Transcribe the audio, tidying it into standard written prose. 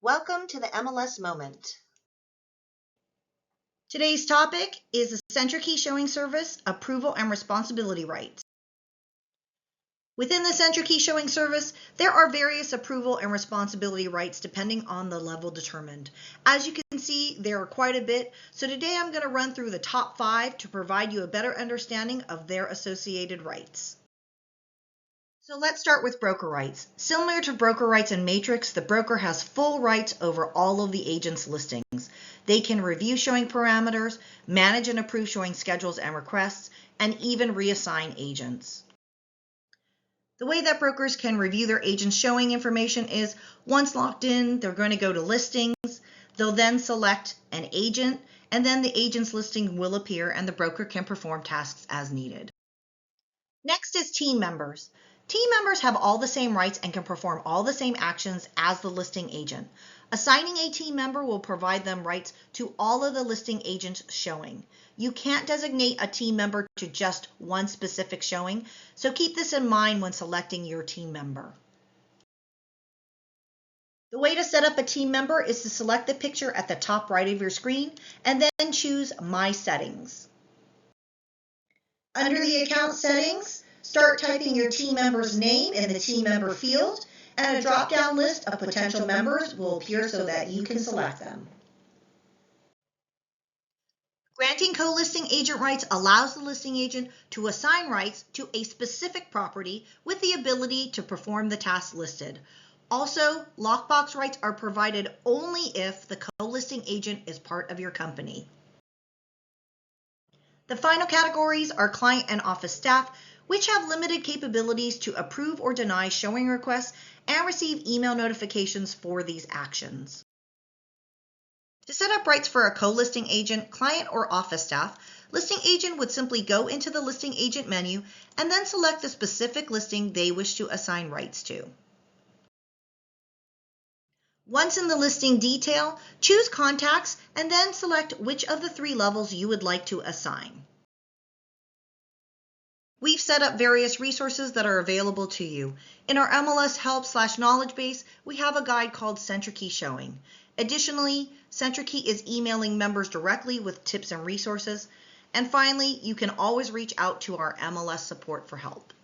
Welcome to the MLS Moment. Today's topic is the SentriKey Showing Service Approval and Responsibility Rights. Within the SentriKey Showing Service, there are various approval and responsibility rights depending on the level determined. As you can see, there are quite a bit, so today I'm going to run through the top 5 to provide you a better understanding of their associated rights. So let's start with broker rights. Similar to broker rights in Matrix, the broker has full rights over all of the agent's listings. They can review showing parameters, manage and approve showing schedules and requests, and even reassign agents. The way that brokers can review their agent's showing information is once logged in, they're going to go to listings. They'll then select an agent, and then the agent's listing will appear and the broker can perform tasks as needed. Next is team members. Team members have all the same rights and can perform all the same actions as the listing agent. Assigning a team member will provide them rights to all of the listing agent's showing. You can't designate a team member to just one specific showing, so keep this in mind when selecting your team member. The way to set up a team member is to select the picture at the top right of your screen and then choose My Settings. Under the account settings, start typing your team member's name in the team member field, and a drop-down list of potential members will appear so that you can select them. Granting co-listing agent rights allows the listing agent to assign rights to a specific property with the ability to perform the tasks listed. Also, lockbox rights are provided only if the co-listing agent is part of your company. The final categories are client and office staff, which have limited capabilities to approve or deny showing requests and receive email notifications for these actions. To set up rights for a co-listing agent, client, or office staff, listing agent would simply go into the listing agent menu and then select the specific listing they wish to assign rights to. Once in the listing detail, choose contacts and then select which of the 3 levels you would like to assign. We've set up various resources that are available to you. In our MLS help/knowledge base, we have a guide called SentriKey Showing. Additionally, SentriKey is emailing members directly with tips and resources. And finally, you can always reach out to our MLS support for help.